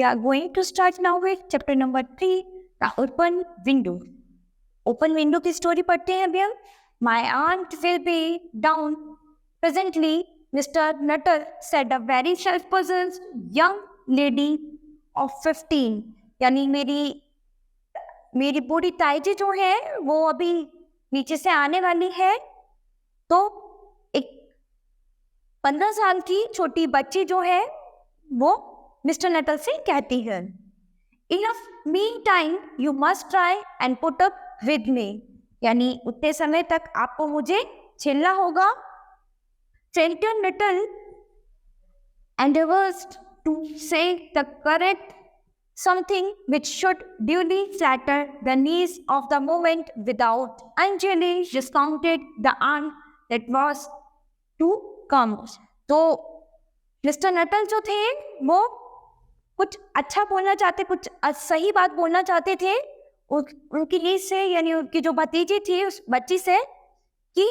are going to start now with chapter number 3, the open window. Open window की story पढ़ते हैं अभी हम. My aunt will be down presently, Mr. Nuttall said a very self-possessed young lady of 15. यानी मेरी बूढ़ी ताई जी जो है वो अभी नीचे से आने वाली है. तो एक 15 साल की छोटी बच्ची जो है वो मिस्टर नटल से कहती है, enough mean time you must try and put up with me. यानी उतने समय तक आपको मुझे झेलना होगा. Centre Nuttall endeavors to say the correct something which should duly flatter the needs of the moment without unduly discounted the aunt that was to come. तो mister Nuttall जो थे वो कुछ अच्छा बोलना चाहते, कुछ सही बात बोलना चाहते थे उनकी नीज से, यानी उनकी जो भतीजी थी उस बच्ची से, कि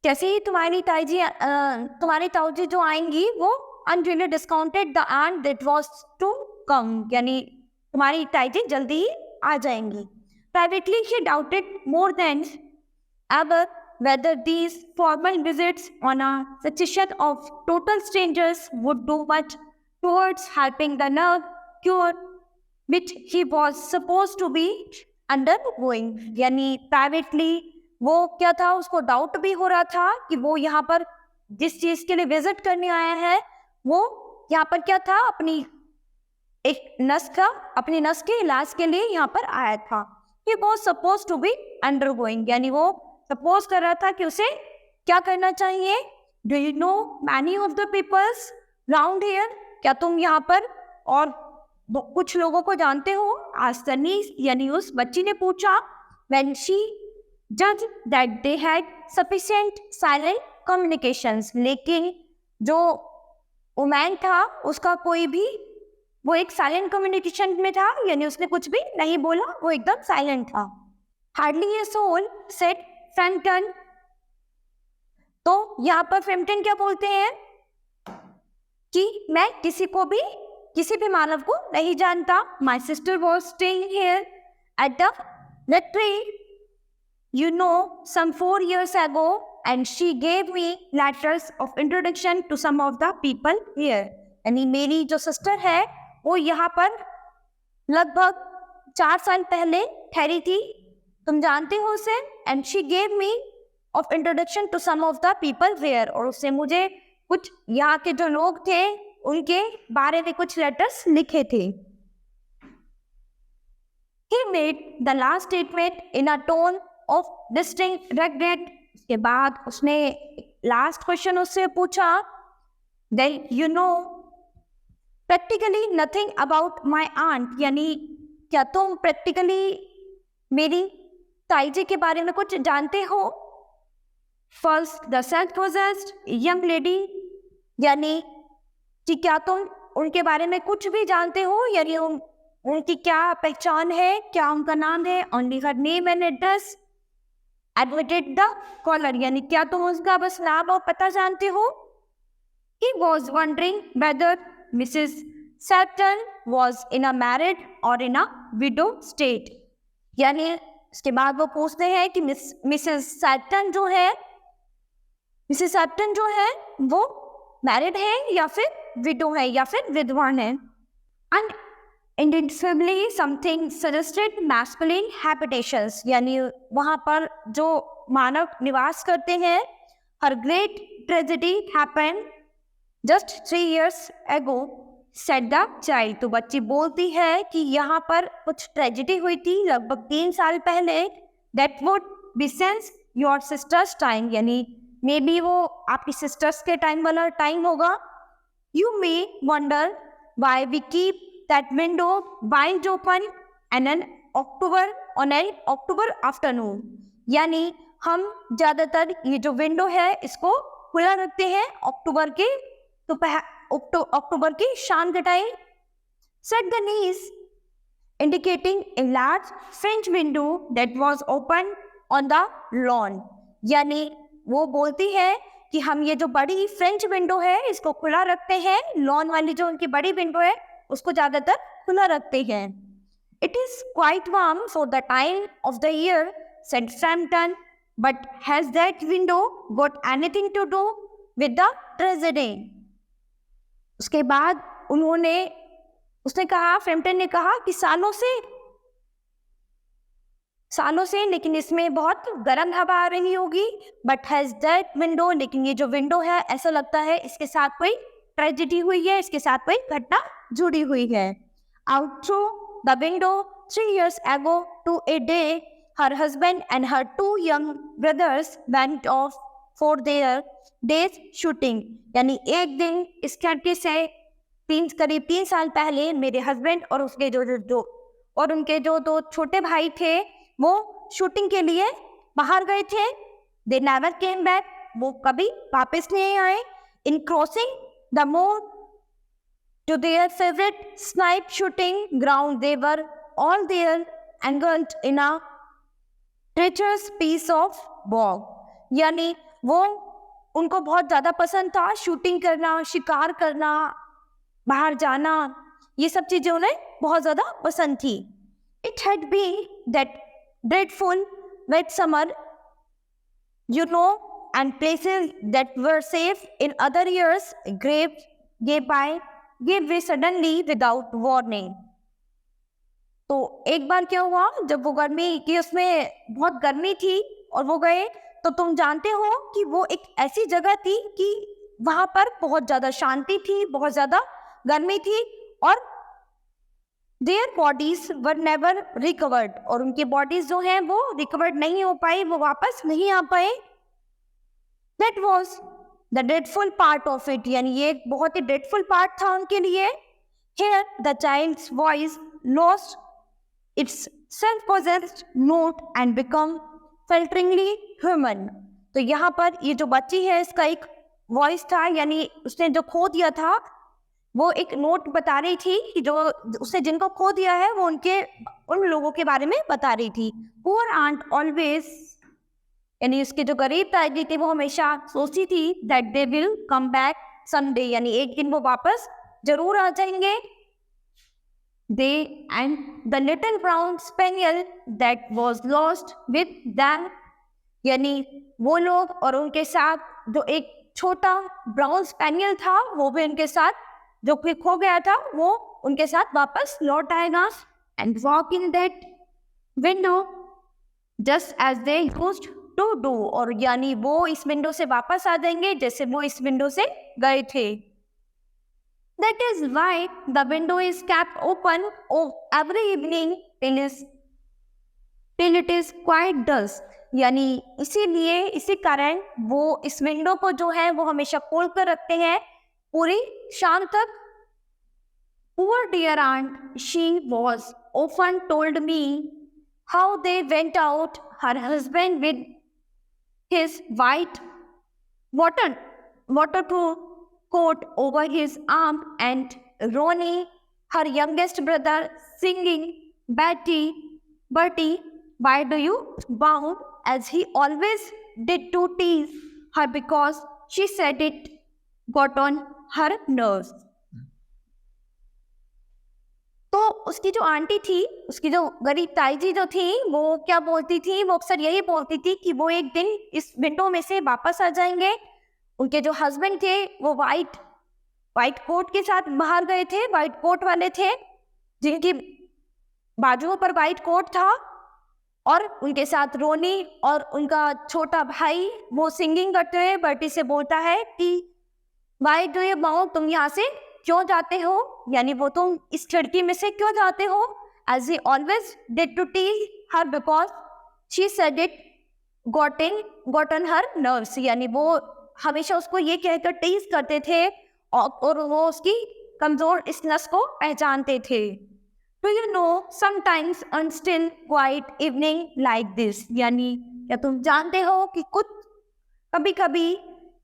कैसे ही तुम्हारी ताऊजी जो आएंगी वो unreally discounted the aunt that was to come, यानी तुम्हारी ताईजी जल्दी ही आ जाएंगी. Privately she doubted more than ever whether these formal visits on a succession of total strangers would do much towards helping the nerve cure which he was supposed to be undergoing. यानी privately वो क्या था, उसको doubt भी हो रहा था कि वो यहाँ पर जिस चीज के लिए विजिट करने आया है वो यहाँ पर क्या था, अपनी नस के इलाज के लिए यहाँ पर आया था. He was supposed to be undergoing, यानी वो सपोज कर रहा था कि उसे क्या करना चाहिए. Do you know many of the peoples round here, क्या तुम यहाँ पर और कुछ लोगों को जानते हो. आज सनी यानी उस बच्ची ने पूछा. व्हेन शी जज that they had sufficient silent communications, लेकिन जो वुमैन था उसका कोई भी, वो एक साइलेंट कम्युनिकेशन में था, यानी उसने कुछ भी नहीं बोला, वो एकदम साइलेंट था. Hardly a soul said Frampton. तो यहाँ पर फ्रैम्पटन क्या बोलते हैं कि मैं किसी भी मानव को नहीं जानता. My sister was staying here at the rectory, you know, some 4 years ago, and she gave me letters of introduction to some of the people here. यानी मेरी जो सिस्टर है वो यहाँ पर लगभग 4 साल पहले ठहरी थी, तुम जानते हो उसे. And she gave me of introduction to some of the people where, और उससे मुझे कुछ यहाँ के जो लोग थे उनके बारे में कुछ लेटर्स लिखे थे. He made the last statement in a tone of distinct regret. उसके बाद उसने लास्ट क्वेश्चन उससे पूछा. Then you know practically nothing about my aunt, यानी क्या तुम प्रैक्टिकली मेरी ताई जी के बारे में कुछ जानते हो. First the self-possessed young lady, यानी कि क्या तुम उनके बारे में कुछ भी जानते हो, यानी उनकी क्या पहचान है, क्या उनका नाम है. Only her name and address admitted the caller, यानी क्या तुम उसका बस नाम और पता जानते हो. He was wondering whether Mrs Sutton was in a married or in a window state. यानी उसके बाद वो पूछते हैं कि मिसेस सैटन जो है वो मैरिड है या फिर विडो है या फिर विधवा है. And indefinably something suggested masculine habitations, यानी वहाँ पर जो मानव निवास करते हैं. Her great tragedy happened just 3 years ago, said the child. तो बच्ची बोलती है कि यहाँ पर कुछ ट्रेजेडी हुई थी लगभग 3 साल पहले. That would be since your sister's time, यानी मे बी वो आपकी सिस्टर्स के टाइम वाला टाइम होगा. You may wonder why we keep that window wide open on an October afternoon, यानी हम ज़्यादातर ये जो विंडो है इसको खुला रखते हैं अक्टूबर की शाम के time. Said the niece, indicating a large French window that was open on the lawn. यानी वो बोलती है कि हम ये जो बड़ी फ्रेंच विंडो है इसको खुला रखते हैं, लॉन वाली जो उनकी बड़ी विंडो है उसको ज्यादातर खुला रखते हैं. It is quite warm for the time of the year, said Frampton. But has that window got anything to do with the tragedy? उसके बाद उसने कहा, फ्रैम्पटन ने कहा कि सालों से लेकिन इसमें बहुत गर्म हवा आ रही होगी. बट हैज दैट विंडो, लेकिन ये जो विंडो है ऐसा लगता है इसके साथ कोई ट्रेजेडी हुई है, इसके साथ कोई घटना जुड़ी हुई है. Out through the window 3 years ago to a day, her husband and her 2 young brothers went off for their day's shooting. यानी एक दिन इस खिड़की से करीब 3 साल पहले मेरे हस्बैंड और उनके जो 2 छोटे भाई थे वो शूटिंग के लिए बाहर गए थे. They never came back. वो कभी वापस नहीं आए. In crossing the moor to their favorite snipe shooting ground, they were all there entangled in a treacherous piece of bog. यानी वो उनको बहुत ज़्यादा पसंद था शूटिंग करना, शिकार करना, बाहर जाना, ये सब चीज़ें उन्हें बहुत ज़्यादा पसंद थी. It had been that dreadful wet summer, and places that were safe in other years gave way suddenly without warning. तो एक बार क्या हुआ, जब वो गर्मी की उसमें बहुत गर्मी थी और वो गए, तो तुम जानते हो कि वो एक ऐसी जगह थी कि वहां पर बहुत ज्यादा शांति थी, बहुत ज्यादा गर्मी थी, और their bodies were never recovered, और उनकी बॉडीज जो हैं वो रिकवर्ड नहीं हो पाई, वो वापस नहीं आ पाए. That was the dreadful part of it, यानी ये एक बहुत ही dreadful part था उनके लिए. Here the child's voice lost its self-possessed note and become falteringly human. तो यहाँ पर ये जो बच्ची है इसका एक वॉइस था, यानी उसने जो खो दिया था वो एक नोट बता रही थी कि जो उसने जिनको खो दिया है वो उन लोगों के बारे में बता रही थी. पुअर आंट ऑलवेज, यानी उसके जो गरीब ताजी थे वो हमेशा सोचती थी that they will come back someday, यानी एक दिन वो वापस जरूर आ जाएंगे. They and the little brown spaniel that was lost with them, यानी वो लोग और उनके साथ जो एक छोटा ब्राउन स्पेनियल था वो भी उनके साथ, जो फिर खो गया था, वो उनके साथ वापस लौट आएगा. And walk in that window just as they used to do, और यानी वो इस विंडो से वापस आ जाएंगे जैसे वो इस विंडो से गए थे. That is why the window is kept open every evening till it is quite dust, यानी इसीलिए इसी कारण वो इस विंडो को जो है वो हमेशा खोल कर रखते हैं पूरी शाम तक. Poor dear aunt, she was often told me how they went out, her husband with his white waterproof coat over his arm, and Ronnie, her youngest brother, singing Bertie, why do you bow, as he always did to tease her because she said it got on her nerves. तो उसकी जो aunty थी, उसकी जो गरीब ताई जी जो थी, वो क्या बोलती थी, वो अक्सर यही बोलती थी कि वो एक दिन इस विंडो में से वापस आ जाएंगे. उनके जो हस्बैंड थे वो वाइट कोट के साथ बाहर गए थे, वाइट कोट वाले थे जिनकी बाजुओं पर वाइट कोट था, और उनके साथ रोनी और उनका छोटा भाई वो सिंगिंग करते हुए बर्टी से बोलता है कि वाई डू यू बाउ, तुम यहाँ से क्यों जाते हो, यानी वो तुम इस खिड़की में से क्यों जाते हो. As he always did to tease her because she said it got on her nerves, यानी वो हमेशा उसको ये कहकर टीज करते थे और वो उसकी कमजोर इस नस को पहचानते थे. Do you know sometimes on still quite evening like this, यानी क्या तुम जानते हो कि कुछ कभी कभी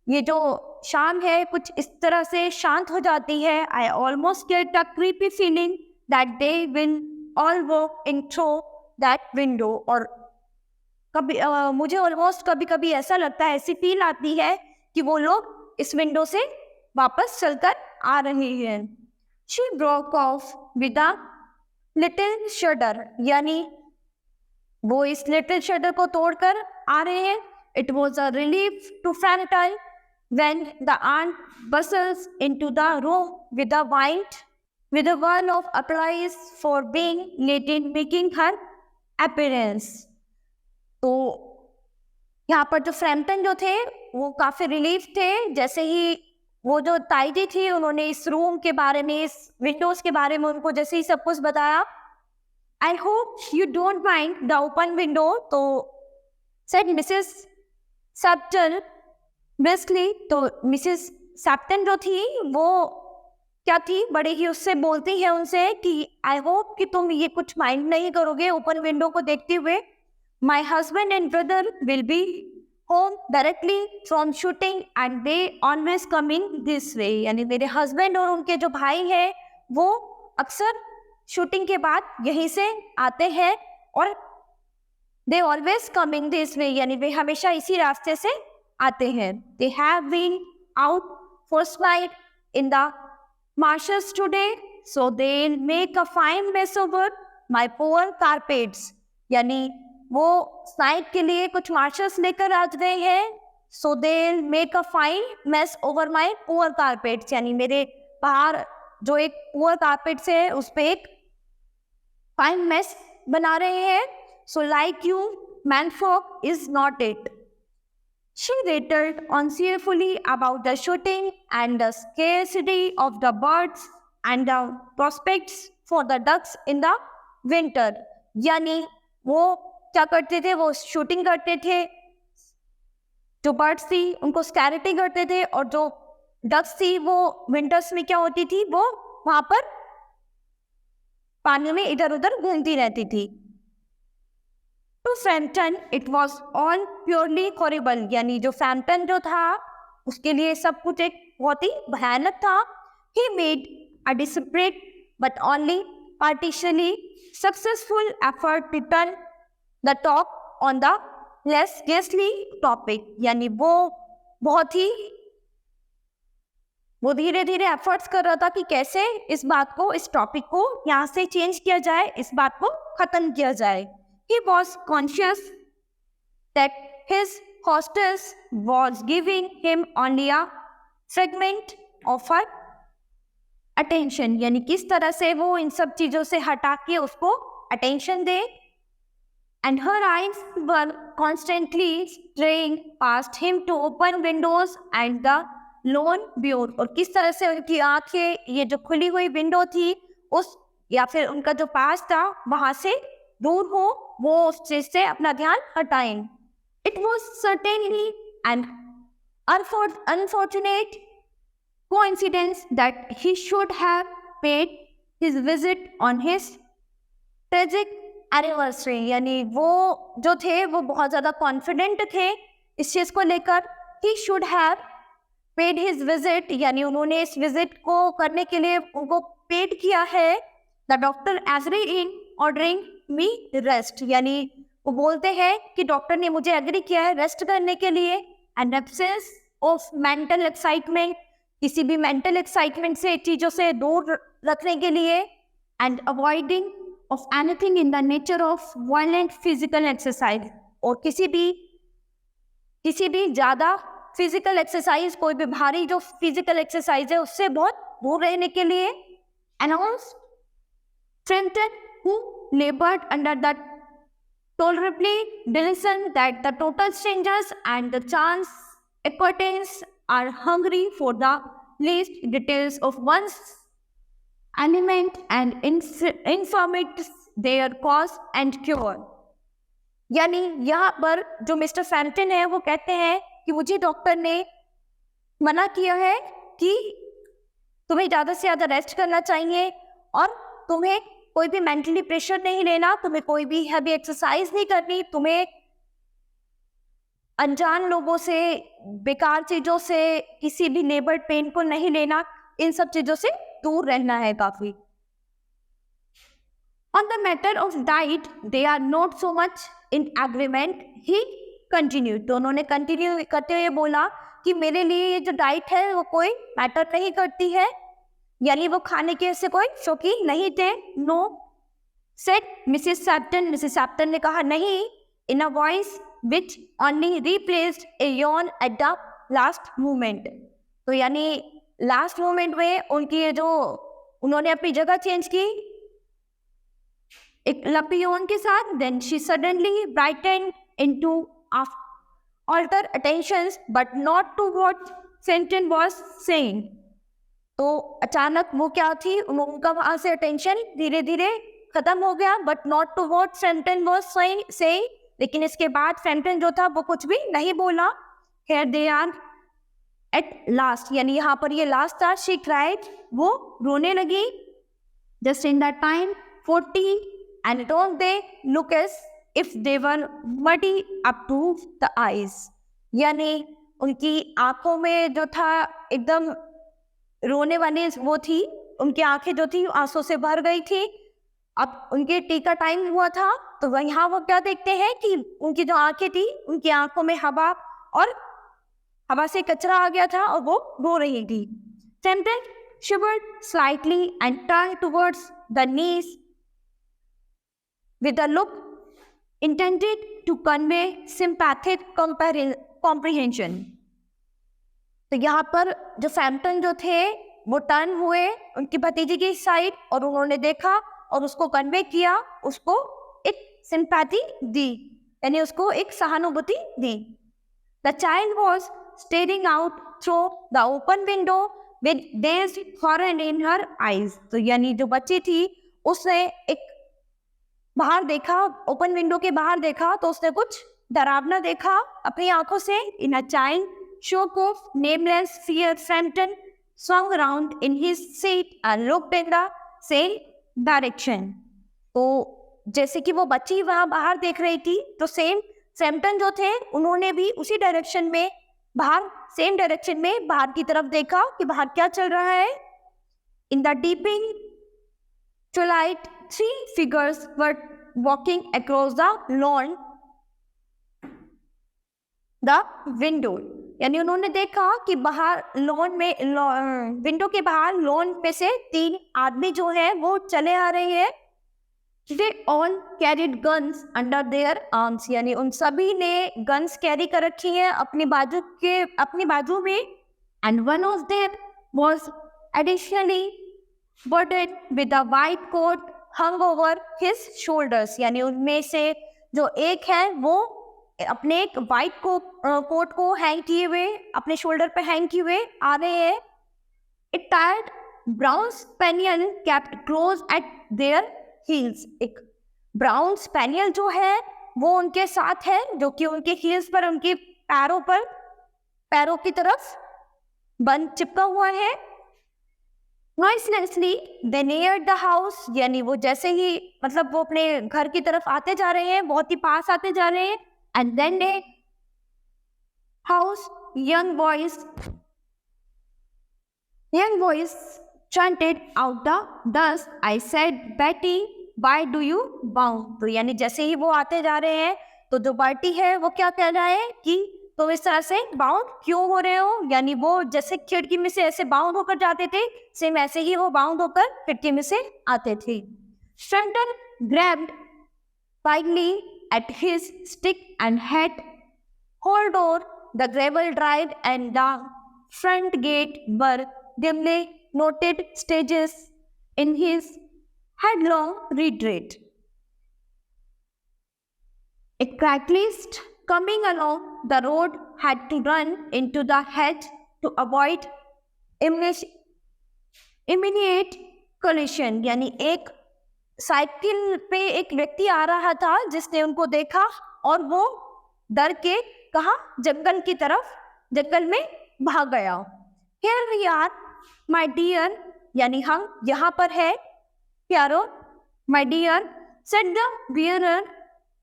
ये जो शाम है कुछ इस तरह से शांत हो जाती है. I almost get a creepy feeling that they will all walk in through that window, और कभी मुझे ऑलमोस्ट कभी कभी ऐसा लगता है, ऐसी फील आती है कि वो लोग इस विंडो से वापस चलकर आ रहे हैं. She broke off with a little shudder, यानी वो इस little shudder को तोड़कर आ रहे हैं. It was a relief to Frampton when the aunt bustles into the room with a word of applause for being late in making her appearance. तो यहाँ पर जो फ्रैम्पटन जो थे वो काफी रिलीफ थे जैसे ही वो जो ताई थी उन्होंने इस रूम के बारे में, इस विंडोज के बारे में उनको जैसे ही सब कुछ बताया. I hope you don't mind the open window, तो सेड मिसेस सैप्टन ब्रिस्कली. तो मिसेस सैप्टन जो थी वो क्या थी, बड़े ही उससे बोलती है उनसे कि आई होप कि तुम ये कुछ माइंड नहीं करोगे ओपन विंडो को देखते हुए. My husband and brother will be home directly from shooting and they always come in this way. यानी मेरे हस्बैंड और उनके जो भाई हैं वो अक्सर शूटिंग के बाद यहीं से आते हैं और they always come in this way, यानी वे हमेशा इसी रास्ते से आते हैं. They have been out for slide in the marshes today, so they'll make a fine mess over my poor carpets. यानी वो स्लाइड के लिए कुछ मार्शल्स लेकर आ गए हैं. So they make a fine mess over my poor carpets, यानी मेरे बाहर जो एक पुअर कारपेट्स है उस पर एक फाइन मेस बना रहे हैं. So like you menfolk is not it. She rattled on cheerfully about the shooting and the scarcity of the birds and the prospects for the ducks in the winter. यानी वो क्या करते थे, वो shooting करते थे, जो बर्ड्स थी उनको स्कैरिटी करते थे और जो डक्स थी वो विंटर्स में क्या होती थी, वो वहां पर पानी में इधर उधर घूमती रहती थी. To Frampton it was all purely horrible, यानी जो फ्रैम्पटन जो था उसके लिए सब कुछ एक बहुत ही भयानक था. He made a desperate but only partially successful effort to turn the talk on the less ghastly topic, यानी वो बहुत ही वो धीरे धीरे एफर्ट्स कर रहा था कि कैसे इस बात को, इस टॉपिक को यहाँ से चेंज किया जाए, इस बात को खत्म किया जाए. He was conscious that his hostess was giving him only a fragment of her attention, यानी किस तरह से वो इन सब चीजों से हटा के उसको attention they. And her eyes were constantly straying past him to open windows and the lone view, और किस तरह से उनकी आंखें ये जो खुली हुई विंडो थी उस या फिर उनका जो पास था वहां से दूर हो, वो उस चीज से अपना ध्यान हटाएं. It was certainly an unfortunate coincidence that he should have paid his visit on his tragic anniversary, यानी वो जो थे वो बहुत ज्यादा कॉन्फिडेंट थे इस चीज को लेकर. He should have paid his visit, यानी उन्होंने इस विजिट को करने के लिए उनको पेड किया है. The doctor agreed in ordering me rest, यानी वो बोलते हैं कि डॉक्टर ने मुझे एग्री किया है रेस्ट करने के लिए. And absence of mental excitement, किसी भी मेंटल एक्साइटमेंट से चीज़ों से दूर रखने के लिए. And avoiding of anything in the nature of violent physical exercise, और किसी भी ज़्यादा फिजिकल एक्सरसाइज, कोई भी भारी जो फिजिकल एक्सरसाइज है उससे बहुत दूर रहने के लिए. Announce Frampton, who labored under the tolerably delusion that the total strangers and the chance acquaintance are hungry for the least details of one's ailment and informates their cause and cure. यानी यहाँ पर जो mister Frampton है वो कहते हैं कि मुझे डॉक्टर ने मना किया है कि तुम्हें ज़्यादा से ज़्यादा रेस्ट करना चाहिए और तुम्हें कोई भी मेंटली प्रेशर नहीं लेना, तुम्हें कोई भी हैवी एक्सरसाइज नहीं करनी, तुम्हें अनजान लोगों से, बेकार चीजों से, किसी भी लेबर पेन को नहीं लेना, इन सब चीजों से दूर रहना है काफी. On the matter of diet they are not so much in agreement, he continue. तो उन्होंने कंटिन्यू करते हुए बोला कि मेरे लिए ये जो डाइट है वो कोई मैटर नहीं करती है. यानी वो खाने के ऐसे कोई शौकीन नहीं थे. No, said Mrs Sappleton. Mrs Sappleton ने कहा नहीं, in a voice which only replaced a yawn at the last moment. तो यानी लास्ट मोमेंट में उनकी ये जो उन्होंने अपनी जगह चेंज की एक लंबी यौन के साथ. Then she suddenly brighten into alter attentions but not to what Fenton was saying. तो अचानक वो क्या थी, उनका वहां से अटेंशन धीरे धीरे खत्म हो गया. But not to what Fenton was saying. लेकिन इसके बाद फेंटन जो था वो कुछ भी नहीं बोला. Here they are at last, यानी यहाँ पर ये लास्ट था. She cried, वो रोने लगी. Just in that time 40 and don't they look as if they were muddy up to the eyes. यानी उनकी आंखों में जो था एकदम रोने वाली वो थी, उनकी आंखें जो थी आंसू से भर गई थी. अब उनके टी का टाइम हुआ था तो यहाँ वो क्या देखते हैं कि उनकी जो आंखें थी उनकी आंखों में हवा से कचरा आ गया था और वो रो रही थी. Tempted shivered slightly and turned towards the knees with a look intended to convey sympathetic comprehension. तो यहाँ पर जो फैम्पटन जो थे वो टर्न हुए उनकी भतीजी की साइड और उन्होंने देखा और उसको कन्वे किया, उसको एक सिंपैथी दी, यानी उसको एक सहानुभूति दी. The child was staring out through the open window with dazed horror in her eyes. तो यानी जो बच्ची थी उसने एक बाहर देखा, ओपन विंडो के बाहर देखा तो उसने कुछ डरावना देखा अपनी आंखों से. In a child shock of nameless fear, Fenton swung around in his seat and looked in the same direction. तो जैसे कि वो बच्ची वहां बाहर देख रही थी तो सेम फेंटन जो थे उन्होंने भी उसी डायरेक्शन में सेम डायरेक्शन में बाहर की तरफ देखा कि बाहर क्या चल रहा है. In the डीपिंग twilight, 3 figures were walking across the lawn, the window. यानी उन्होंने देखा कि बाहर विंडो के बाहर लॉन पे से 3 आदमी जो है वो चले आ रहे हैं. They all carried guns under their arms. यानी उन सभी ने गन्स कैरी कर रखी हैं अपनी बाजू में. And one of them was additionally burdened with a white coat hung over his shoulders. यानी उनमें से जो एक है वो अपने एक वाइट कोट को हैंग किए हुए अपने शोल्डर पे हैंग किए हुए आ रहे हैं. एक tired brown spaniel kept close at their heels. एक ब्राउन स्पेनियल जो है वो उनके साथ है, जो कि उनके हील्स पर, उनके पैरों की तरफ बंद चिपका हुआ है. Noiselessly they neared the house. यानी वो जैसे ही मतलब वो अपने घर की तरफ आते जा रहे हैं, बहुत ही पास आते जा रहे हैं. And then they house young voice chanted out the dusk, I said, Betty, why do you bound? तो यानी जैसे ही वो आते जा रहे हैं तो जो बैटी है वो क्या कह रहा है कि तुम इस तरह से बाउंड क्यों हो रहे हो. यानी वो जैसे खिड़की में से ऐसे बाउंड होकर जाते थे, सेम ऐसे ही वो बाउंड होकर खिड़की में से आते थे. Fenton grabbed tightly at his stick and had hold over the gravel drive and the front gate were dimly noted stages in his headlong retreat. A cyclist coming along the road had to run into the hedge to avoid immediate collision. यानी एक cycle पे एक व्यक्ति आ रहा था जिसने उनको देखा और वो डर के जंगल में भाग गया. Here we are, my dear, यानी हम यहाँ पर है प्यारो. My dear, said the bearer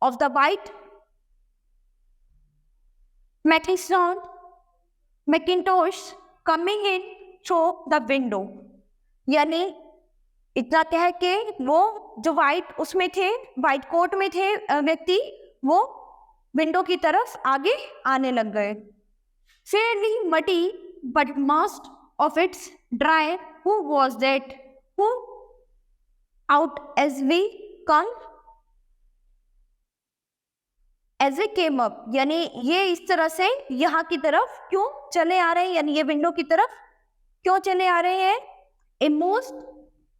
of the white Macintosh coming in through the window. यानी इतना कह के वो जो वाइट कोट में थे व्यक्ति वो विंडो की तरफ आगे आने लग गए. Fairly muddy but most of its dry who was that who out as we come as we came up, यानी ये इस तरह से यहाँ की तरफ क्यों चले आ रहे हैं, यानी ये विंडो की तरफ क्यों चले आ रहे हैं. A most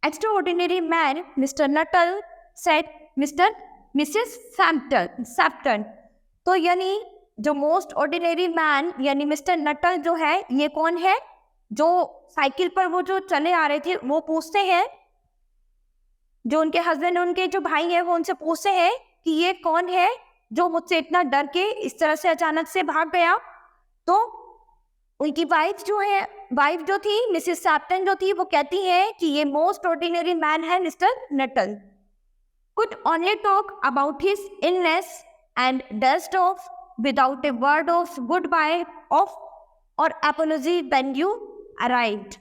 extraordinary man, Mr. Nuttall said Mrs. Sampton. तो यानी जो मोस्ट ऑर्डिनरी मैन यानी मिस्टर नटल जो है, ये कौन है? जो साइकिल पर वो जो चले आ रहे थे, वो पूछते हैं, जो उनके हस्बैंड उनके जो भाई है वो उनसे पूछते हैं कि ये कौन है जो मुझसे इतना डर के इस तरह से अचानक से भाग गया. तो उनकी वाइफ जो थी मिसेस सैप्टन जो थी, वो कहती है कि ये मोस्ट ऑर्डिनरी मैन है mister Nuttall. Could only talk about his illness and dust off without a word of goodbye or apology when you arrived.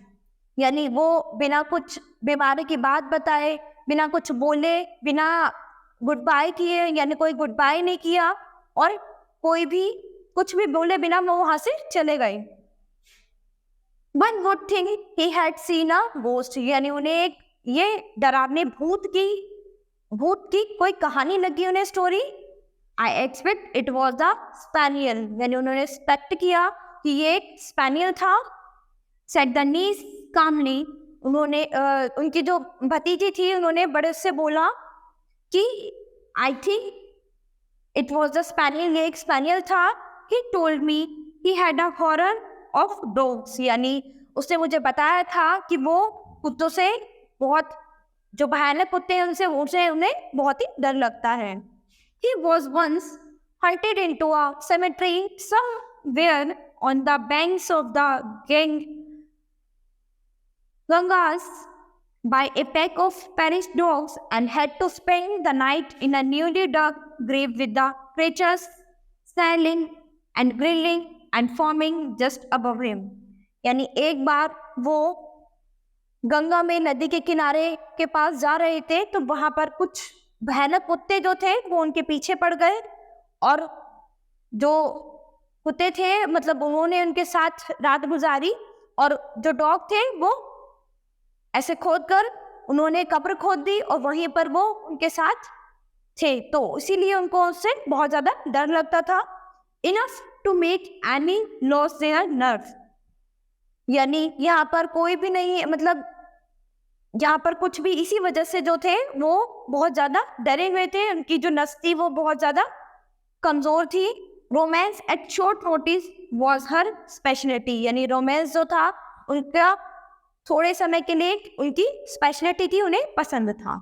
यानी वो बिना कुछ बीमारी की बात बताए, बिना कुछ बोले, बिना गुड बाय किए, यानी कोई गुड बाय नहीं किया और कोई भी कुछ भी बोले बिना वो वहां से चले गए. One would think he had seen a ghost. यानी उन्हें एक ये डरावने भूत की कोई कहानी लगी उन्हें story. I expect it was the spaniel, यानी उन्होंने एक्सपेक्ट किया कि ये एक स्पेनियल था. सेट द नीस कामली, उन्होंने उनकी जो भतीजी थी उन्होंने बड़े से बोला कि I think it was the spaniel, ये एक स्पेनियल था. He told me he had a horror of dogs, यानी उसने मुझे बताया था कि वो कुत्तों से बहुत जो भयानक कुत्ते हैं उनसे उन्हें बहुत ही डर लगता है. He was once hunted into a cemetery somewhere on the banks of the Ganges by a pack of Parish dogs and had to spend the night in a newly dug grave with the creatures snarling and grilling and foaming just above him. यानी एक बार वो गंगा में नदी के किनारे के पास जा रहे थे तो वहां पर कुछ भयानक कुत्ते जो थे वो उनके पीछे पड़ गए और जो कुत्ते थे मतलब उन्होंने उनके साथ रात गुजारी और जो डॉग थे वो ऐसे खोद कर उन्होंने कब्र खोद दी और वहीं पर वो उनके साथ थे, तो इसीलिए उनको उससे बहुत ज्यादा डर लगता था. Enough to make any loss their nerve, यानी यहाँ पर कोई भी नहीं, मतलब यहाँ पर कुछ भी इसी वजह से जो थे वो बहुत ज्यादा डरे हुए थे, उनकी जो नस थी वो बहुत ज्यादा कमजोर थी. Romance at short notice was her speciality, यानी रोमांस जो था उनका थोड़े समय के लिए उनकी स्पेशलिटी थी, उन्हें पसंद था.